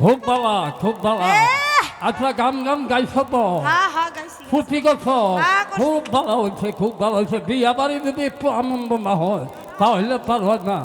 খুব বাবা খুব বাবা আচ্ছা গান গান গাইছ তো ফুর্তি করছ খুব ভালো হয়েছে খুব ভালো হয়েছে বিয়া বাড়ি যদি একটু আনন্দ না হয় তাহলে পার হয় না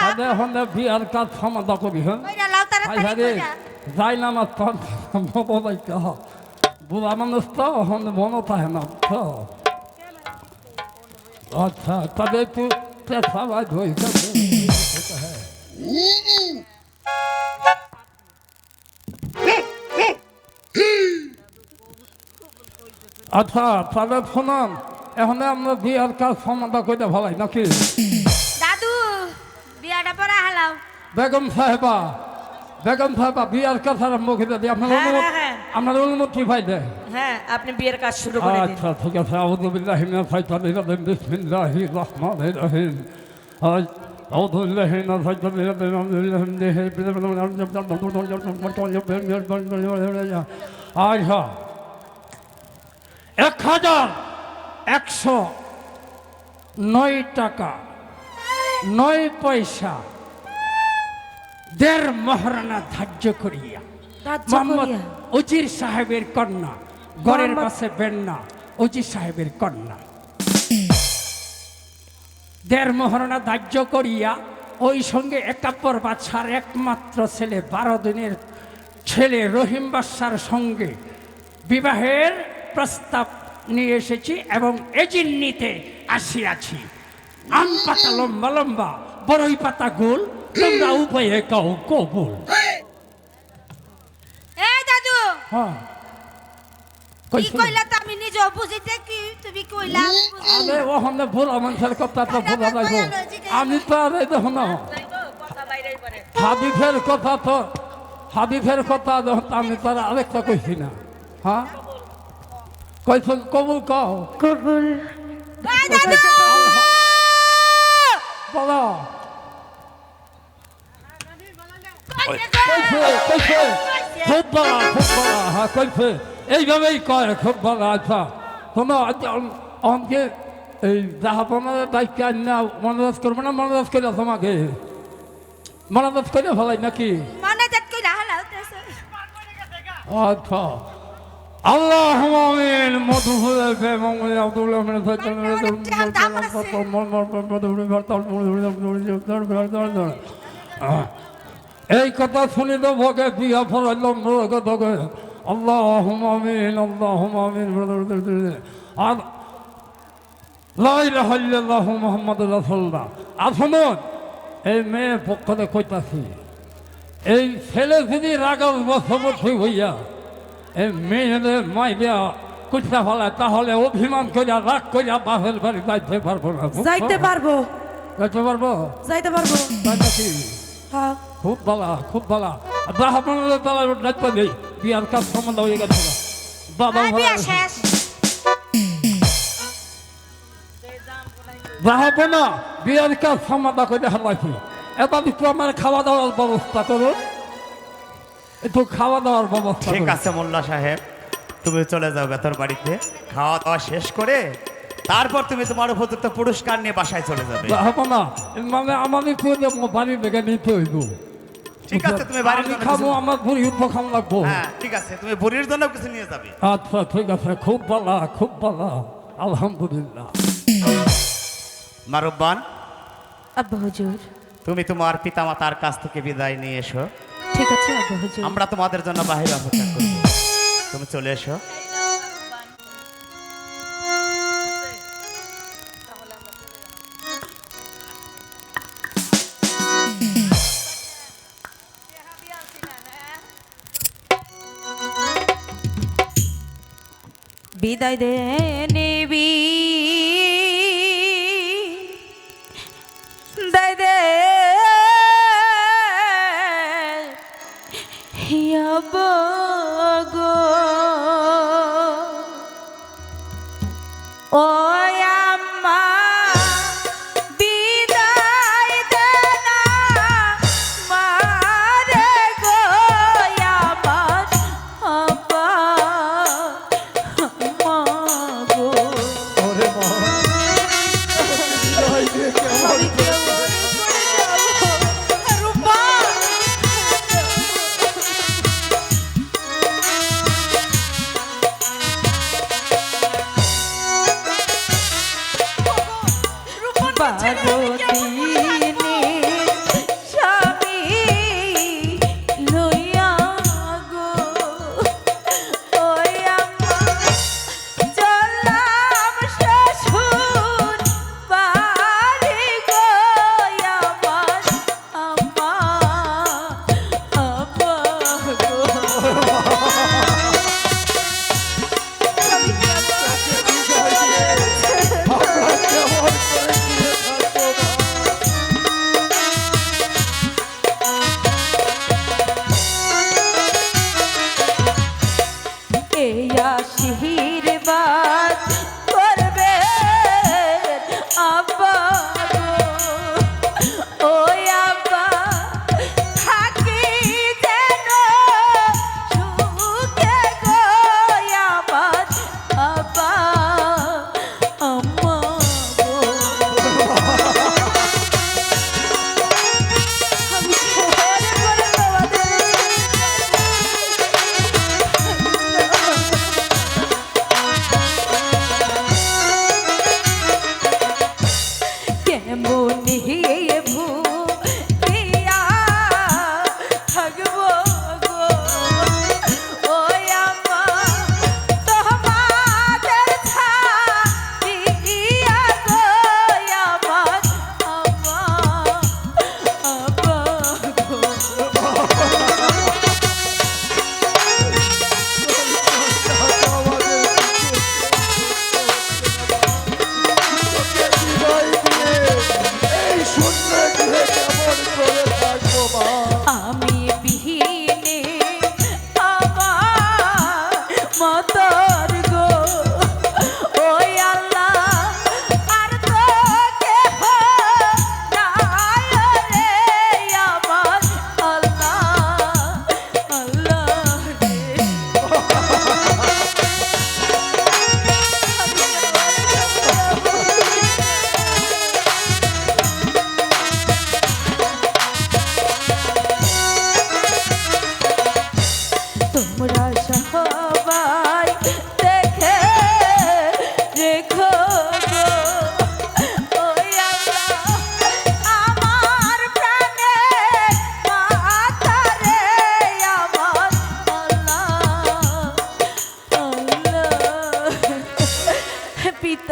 তাহলে এখন বিয়ার কাজ সমাধা করি হ্যাঁ যাই না আমার বুড়া মানুষ তো এখন মনে থাকে না তো আচ্ছা তবে একটু পেশাবাদ হয়েছে আচ্ছা তাহলে শোনান এখন আমরা বিয়ার কাজ সমাধা করে ভালাই নাকি দাদু বিয়াটা পরে হালাও বেগম সাহেবা বিয়ার কাজ আরম্ভ করে দিই আপনার আপনার অনুমতি পাই দেয় হ্যাঁ আপনি বিয়ের কাজ শুরু করে দিন আচ্ছা ঠিক আছে আউযু বিল্লাহি মিনাশ শাইতানির রাজিম বিসমিল্লাহির রাহমানির রাহিম আউযু বিল্লাহি মিনাশ শাইতানির রাজিম আচ্ছা 1109 টাকা 9 পয়সা দেড় মহারানা ধার্য করিয়া মোহাম্মদ উজির সাহেবের কন্যা ঘরের পাশে বেন্না উজির সাহেবের কন্যা দেড় মহারানা ধার্য করিয়া ওই সঙ্গে 71 বাদশার একমাত্র ছেলে 12 দিনের ছেলে রহিম বাদশার সঙ্গে বিবাহের প্রস্তাব নিয়ে এসেছি এবং এজিন নিতে আসিয়াছি আম পাতা লম্বা লম্বা বড়ই পাতা গোল তোমরা উপায়ে কাউ কবুল এই দাদু হ্যাঁ কি কইলা তো আমি নিজে বুঝিতে কি তুমি কইলা আরে ওখানে ভোলা মানুষের কথা তো ভোলা যাইব আমি তো আর এই দেখো না হাবিফের কথা আমি তো আর আরেকটা কইছি না হ্যাঁ কইছ কবুল কও কবুল এই দাদু বলো খুব বলা হ্যাঁ কইছে এইভাবেই কয় খুব বলা আচ্ছা শোনো আমাকে এই জাহাপনার দায়িত্ব না মনোরাজ করবো না মনোরাজ করে তোমাকে মনোরাজ করে ভালাই নাকি মনোজাত কইরা হালাও আচ্ছা আল্লাহ আমিন মধুহুল বেমঙ্গল আব্দুল্লাহ মিন এই কথা শুনি তো ভগে বিয়া ফলাইলাম তোকে আল্লাহ আমিন আর লা ইলাহা ইল্লাল্লাহু মুহাম্মাদুর রাসূলুল্লাহ আসুন এই মেয়ে পক্ষে কইতাছি এই ছেলে যদি রাগাল বসবর্তী হইয়া এই মেয়েদের মাইয়া কুচা ফেলায় তাহলে অভিমান করিয়া রাগ করিয়া বাপের বাড়ি যাইতে পারবো না যাইতে পারবো হ্যাঁ খুব ভালো ব্রাহ্মণের বেলায় দায়িত্ব নেই বিয়ার কাজ সম্বন্ধ হয়ে গেছে বাবা শেষ ব্রাহ্মণ বিয়ার কাজ সমাধা করে হারাইছি এবার একটু আমার খাওয়া দাওয়ার ব্যবস্থা করুন একটু খাওয়া দাওয়ার ব্যবস্থা ঠিক আছে মোল্লা সাহেব তুমি চলে যাও বেতর বাড়িতে খাওয়া দাওয়া শেষ করে তারপর তুমি তোমার উপযুক্ত পুরস্কার নিয়ে বাসায় চলে যাবে ব্রাহ্মণ মানে আমার একটু বাড়ি থেকে নিতে হইব ঠিক আছে তুমি বাড়ির জন্য খাবো আমার বুড়ি উপখাম লাগবো হ্যাঁ ঠিক আছে তুমি বুড়ির জন্য কিছু নিয়ে যাবে আচ্ছা ঠিক আছে খুব ভালো আলহামদুলিল্লাহ মারুব্বান আব্বা হুজুর তুমি তোমার পিতামাতার কাছ থেকে বিদায় নিয়ে এসো ঠিক আছে আব্বা হুজুর আমরা তোমাদের জন্য বাহির অপেক্ষা করব তুমি চলে এসো বিদায় দে নিবি দায় দে গো ও আম্মা বিদায় দে না মারে গো আমার আব্বা মা গো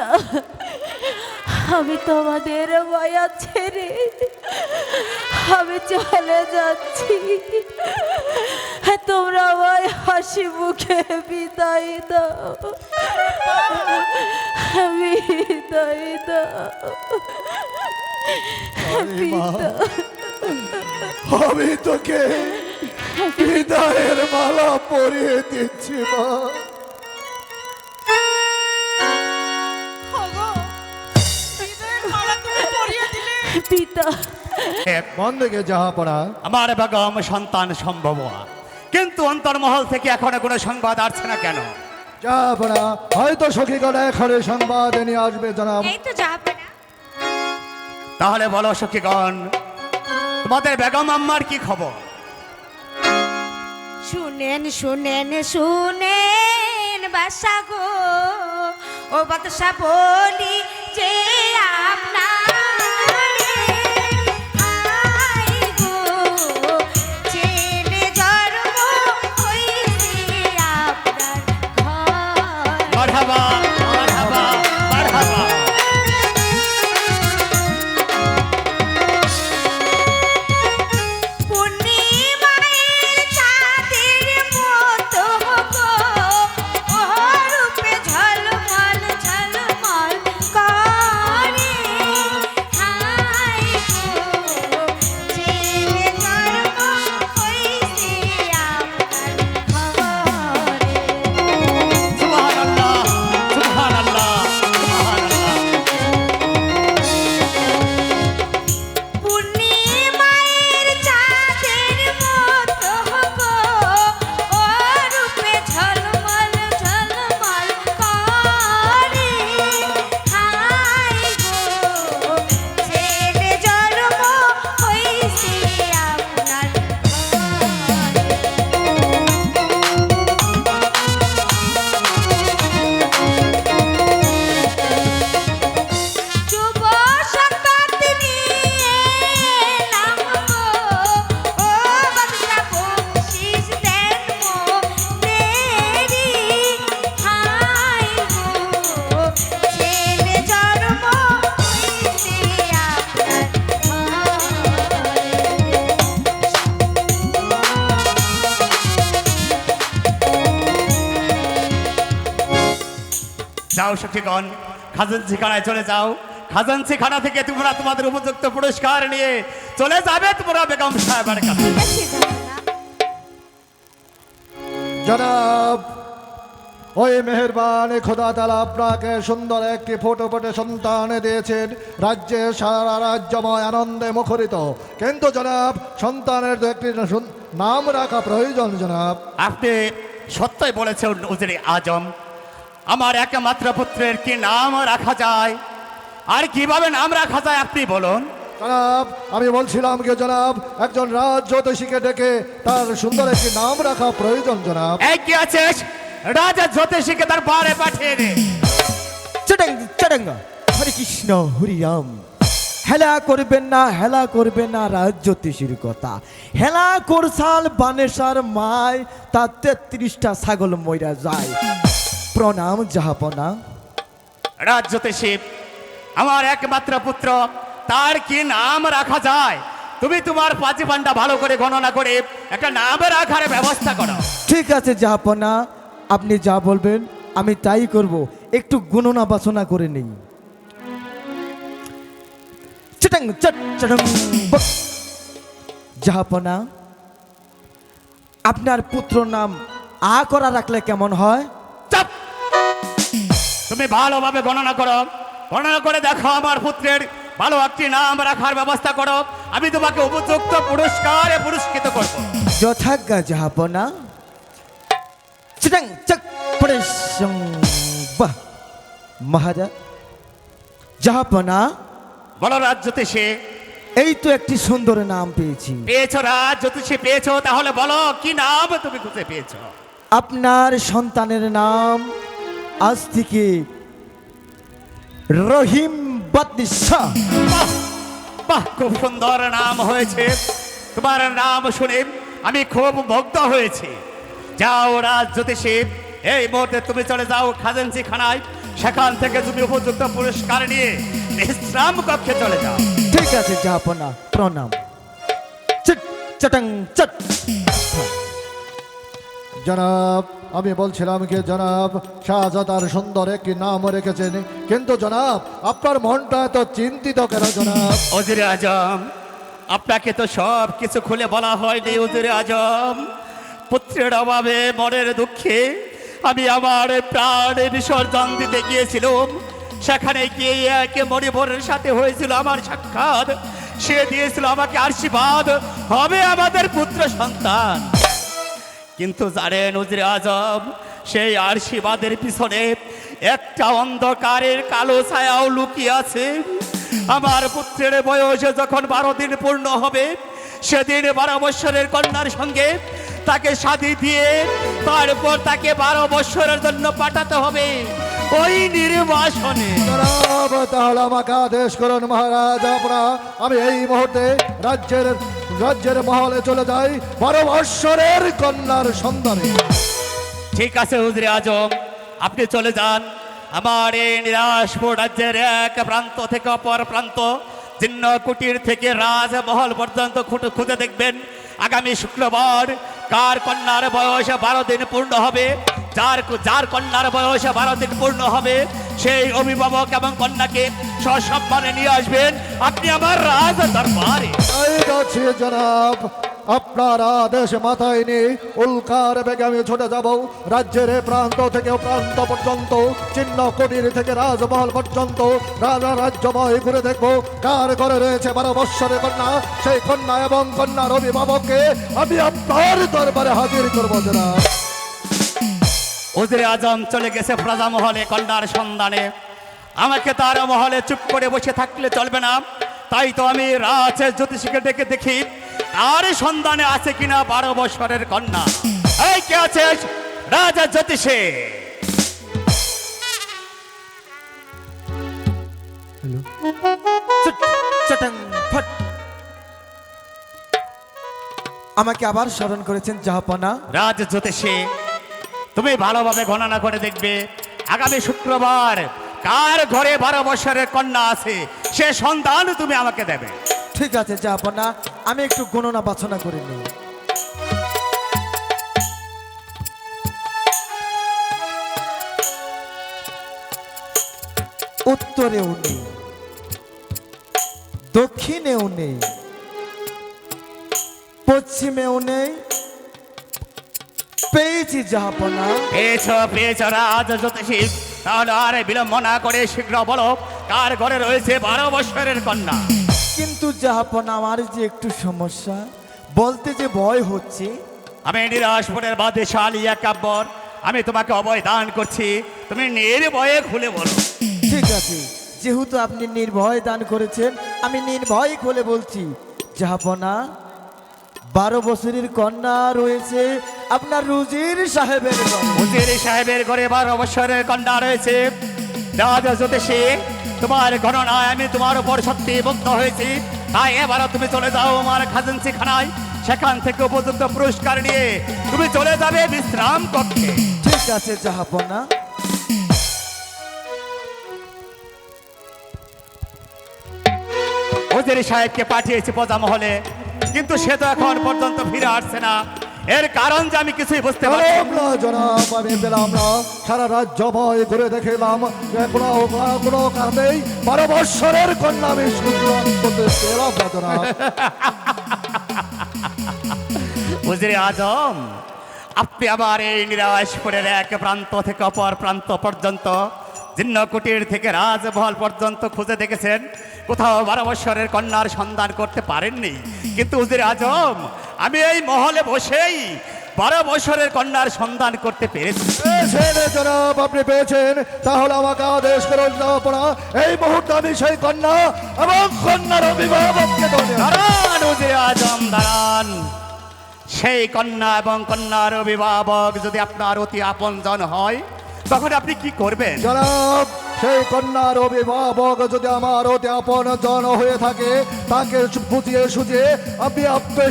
পিতা, আমি তোমাদের মায়া ছেড়ে আমি চলে যাচ্ছি। তোমরা আমায় হাসি মুখে বিদায় দাও, বিদায় দাও পিতা। আমি তোকে বিদায়ের মালা পরিয়ে দিচ্ছি মা। পিতা, মন থেকে যাহা পড়া আমার বেগম সন্তান সম্ভব, কিন্তু অন্তর্মহল থেকে এখনো কোনো সংবাদ আসছে না কেন? যাহা পড়া হয়তো সখীগণ এখানে সংবাদ নিয়ে আসবে জনাব। এই তো যাবে না। তাহলে বলো সখীগণ, তোমাদের বেগম আম্মার কি খবর? শুনেন শুনেন শুনেন বাদশা গো, ও বাদশা বলি যে আপনার ছেলে জন্ম হইছে আপনার ঘর। মারহাবা, মারহাবা, মারহাবা। পূর্ণিমার চাঁদের মতো গো, ও রূপে ঝলমল ঝলমল করে। হায় গো, ছেলে জন্ম হইছে আপনার ঘরে। সুবহানাল্লাহ, সুবহানাল্লাহ, সুবহানাল্লাহ। পূর্ণিমার চাঁদের মতো গো, ও রূপে ঝলমল ঝলমল করে। হায় গো, ছেলে জন্ম হইছে আপনার যুব সন্ততি নিয়ে এলাম গো, ও বাদশা বকশিশ দেন মোদেরি। হায় গো, ছেলে জন্ম হইছে আপনার যাও সখীগণ, খাজানচি খানায় চলে যাও। খাজানচি খানা থেকে তোমরা তোমাদের উপযুক্ত পুরস্কার নিয়ে চলে যাবে তোমরা বেগম সাহেবের কাছে। জনাব, ওই মেহেরবান খোদা তাআলা আপনাকে সুন্দর একটি ফুটফুটে সন্তান দিয়েছেন। রাজ্যে সারা রাজ্যময় আনন্দে মুখরিত, কিন্তু জনাব সন্তানের তো একটি নাম রাখা প্রয়োজন জনাব। আপনি সত্যই বলেছেন উজিরে আজম, আমার একমাত্র পুত্রের কি নাম রাখা যায় আর কিভাবে নাম রাখা যায় আপনি বলুন। জনাব, আমি বলছিলাম কি জনাব, একজন রাজ জ্যোতিষীকে ডেকে তার সুন্দর একটি নাম রাখা প্রয়োজন জনাব। এই কি আছিস, রাজা জ্যোতিষীকে তার বারে পাঠিয়ে দে। চটং চটং, হরে কৃষ্ণ হরি রাম। হেলা করবেন না, হেলা করবেন না রাজ জ্যোতিষীর কথা। হেলা করছাল বানেশার মায়, তার 33টা ছাগল মইরা যায়। প্রণাম জাহাপনা। রাজ জ্যোতিষী, আমার একমাত্র পুত্র, তার কি নাম রাখা যায়? তুমি তোমার পাঁচি পান্ডা ভালো করে গণনা করে একটা নাম রাখার ব্যবস্থা করো। ঠিক আছে জাহাপনা, আপনি যা বলবেন আমি তাই করব। একটু গণনা বাসনা করে নেই। চটং চট চটং বক। জাহাপনা, আপনার পুত্র নাম আ করা রাখলে কেমন হয়? চাপ! তুমি ভালোভাবে গণনা করো, গণনা করে দেখো আমার পুত্রের ভালো একটি নাম রাখার ব্যবস্থা করো। আমি তোমাকে উপযুক্ত পুরস্কারে পুরস্কৃত করব। যথাজ্ঞা জাহাপনা। চিটাং চক পরেশং বাহ। মহারাজ জাহাপনা, বলো রাজ জ্যোতিষী। এই তো একটি সুন্দর নাম পেয়েছি। পেয়েছো রাজ জ্যোতিষী, পেয়েছো? তাহলে বলো কি নাম তুমি খুঁজে পেয়েছো? আপনার সন্তানের নাম আজ থেকে রহিম বাদশাহ। বাহ বাহ, খুব সুন্দর নাম হয়েছে। তোমার নাম শুনে আমি খুব মুগ্ধ হয়েছি। যাও রাজ জ্যোতিষী, এই মুহূর্তে তুমি চলে যাও খাজানচি খানায়। সেখান থেকে তুমি উপযুক্ত পুরস্কার নিয়ে বিশ্রাম কক্ষে চলে যাও। ঠিক আছে জাহাপনা, প্রণাম। চট চটং চট। জনাব, আমি বলছিলাম কি জনাব, শাহজাদার সুন্দর একটি নাম রেখেছেন, কিন্তু জনাব আপনার মনটা এত চিন্তিত কেন জনাব? ওজিরে আজম, আপনাকে তো সব কিছু খুলে বলা হয়নি ওজিরে আজম। পুত্রের অভাবে মনের দুঃখে আমি আমার প্রাণ বিসর্জন দিতে গিয়েছিলাম। সেখানে গিয়ে এক মণিবরের সাথে হয়েছিল আমার সাক্ষাৎ। সে দিয়েছিল আমাকে আশীর্বাদ, হবে আমাদের পুত্র সন্তান। কিন্তু জানেন ওজিরে আজম, সেই আশীর্বাদের পিছনে একটা অন্ধকারের কালো ছায়াও লুকিয়ে আছে। আমার পুত্রের বয়সে যখন 12 দিন পূর্ণ হবে, সেদিন 12 বৎসরের কন্যার সঙ্গে তাকে শাদী দিয়ে তারপর তাকে 12 বৎসরের জন্য পাঠাতে হবে ওই নির্বাসনে। জনাব, তাহলে আমাকে আদেশ করুন মহারাজ, আপনারা আমি এই মুহূর্তে রাজ্যের মহলে চলে যাই 12 বৎসরের কন্যার সন্ধানে। ঠিক আছে ওজিরে আজম, আপনি চলে যান। আমার এই নিরাশপুর রাজ্যের এক প্রান্ত থেকে অপর প্রান্ত, চিহ্ন কুটির থেকে রাজমহল পর্যন্ত খুঁজে দেখবেন আগামী শুক্রবার কার কন্যার বয়স 12 দিন পূর্ণ হবে। যার কন্যার বয়স 12 দিন পূর্ণ হবে, সেই অভিভাবক এবং কন্যাকে সসম্মানে নিয়ে আসবেন আপনি আমার রাজ দরবারে। এই যাচ্ছি জনাব, আপনার আদেশ মাথায় নিয়ে উল্কার বেগে আমি ছুটে যাব রাজ্যের প্রান্ত থেকে প্রান্ত পর্যন্ত, চিহ্ন কুটির থেকে রাজমহল পর্যন্ত রাজ্যময় ঘুরে দেখবো কার ঘরে রয়েছে 12 বৎসরের কন্যা। সেই কন্যা এবং কন্যার অভিভাবককে আমি আপনার দরবারে হাজির করবো জনাব। ওজিরে আজম চলে গেছে প্রজামহলে কন্যার সন্ধানে। আমাকে তার মহলে চুপ করে বসে থাকলে চলবে না, তাই তো আমি রাজ জ্যোতিষীকে ডেকে দেখি আর সন্ধানে আছে কিনা 12 বৎসরের কন্যা। এই কে আছে রাজা জ্যোতিষী? চট চটং ফট। আমাকে আবার স্মরণ করেছেন জাহাপনা। রাজ জ্যোতিষী, তুমি ভালোভাবে গণনা করে দেখবে আগামী শুক্রবার কার ঘরে 12 বৎসরের কন্যা আছে, সে সন্ধান তুমি আমাকে দেবে। ঠিক আছে জাহাপনা, আমি একটু গণনা বাছনা করে নিই। উত্তরেও নেই, দক্ষিণেও নেই, পশ্চিমেও নেই, পেয়েছি জাহাপনা। পেয়েছ রাজ জ্যোতিষী, তাহলে আর বিলম্ব না করে শীঘ্র বলো কার ঘরে রয়েছে 12 বৎসরের কন্যা। কিন্তু জাহাপনা, আমার যে একটু সমস্যা, বলতে যে ভয় হচ্ছে। আমি নিরাশপুরের বাদেশালী একাব্বর, আমি তোমাকে অভয় দান করছি, তুমি নির্ভয়ে খুলে বলো। ঠিক আছে, যেহেতু আপনি নির্ভয় দান করেছেন, আমি নির্ভয় খুলে বলছি জাহাপনা। 12 বছরের কন্যা রয়েছে আপনার রুজির সাহেবের ঘরে। উজির সাহেবের ঘরে 12 বৎসরের কন্যা রয়েছে। রাজা জ্যোতিষী, তোমার গণনায় আমি তোমার উপর সত্যি মুগ্ধ হয়েছি, তাই এবারও তুমি চলে যাও আমার খাজাঞ্চি খানায়। সেখান থেকে উপযুক্ত পুরস্কার নিয়ে তুমি চলে যাবে বিশ্রাম কক্ষে। ঠিক আছে জাহাপনা। উজির সাহেবকে পাঠিয়েছি প্রজামহলে, কিন্তু সে তো এখন পর্যন্ত ফিরে আসছে না। এর কারণ যে আমি কিছুই বুঝতে পারছি না। পেলাম না জনাব, আমি পেলাম না। সারা রাজ্য ভয় ঘুরে দেখলাম, কোনো কারণেই 12 বৎসরের কন্যা আমি শুনলাম করতে পেলাম না জনাব। উজিরে আজম, আপনি আবার এই নিরাশপুরের এক প্রান্ত থেকে অপর প্রান্ত পর্যন্ত, জিন্ন কুটির থেকে রাজমহল পর্যন্ত খুঁজে দেখেছেন, কোথাও 12 বৎসরের কন্যার সন্ধান করতে পারেননি। কিন্তু উজিরে আজম, আমি এই মহলে বসেই 12 বৎসরের কন্যার সন্ধান করতে পেরেছি। পেয়েছেন জনাব, আপনি পেয়েছেন, তাহলে আমাকে আদেশ করুন জাহাপনা, এই মুহূর্তে আমি সেই কন্যা এবং কন্যার অভিভাবককে ধরে দাঁড়ান উজিরে আজম, দাঁড়ান। সেই কন্যা এবং কন্যার অভিভাবক যদি আপনার অতি আপনজন হয়, তখন আপনি কি করবেন? জনাব, সেই কন্যার অভিভাবক যদি আমার অতি আপন জন হয়ে থাকে, তাকে বুঝিয়ে সুঝিয়ে আমি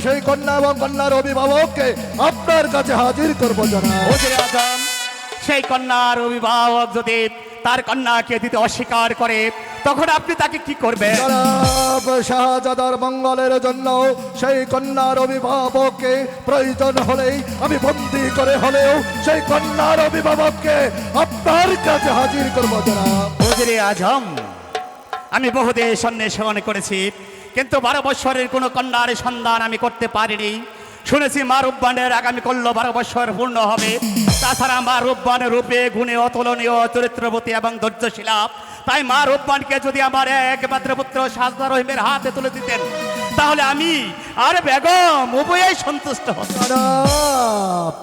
সেই কন্যা এবং কন্যার অভিভাবককে আপনার কাছে হাজির করবো জনাব। উজিরে আজম, সেই কন্যার অভিভাবক যদি তার কন্যাকে দিতে অস্বীকার করে, তখন আপনি তাকে কি করবেন? জনাব, শাহজাদার মঙ্গলের জন্য সেই কন্যার অভিভাবককে প্রয়োজন হলেই আমি বন্দি করে হলেও সেই কন্যার অভিভাবককে আপনার কাছে হাজির করবো জনাব। ওজিরে আজম, আমি বহুদেশ অন্বেষণ করেছি, কিন্তু 12 বৎসরের কোনো কন্যার সন্ধান আমি করতে পারিনি। শুনেছি মা রূপবানের আগামী করল 12 বৎসর পূর্ণ হবে। তাছাড়া মা রূপবানের রূপে গুণে অতুলনীয়, চরিত্রবতী এবং ধৈর্যশীলা। তাই মা রূপবানকে যদি আমার একমাত্র পুত্র শাহজাদা রহিমের হাতে তুলে দিতেন, তাহলে আমি আর বেগম উভয়েই সন্তুষ্ট হতাম। জনাব,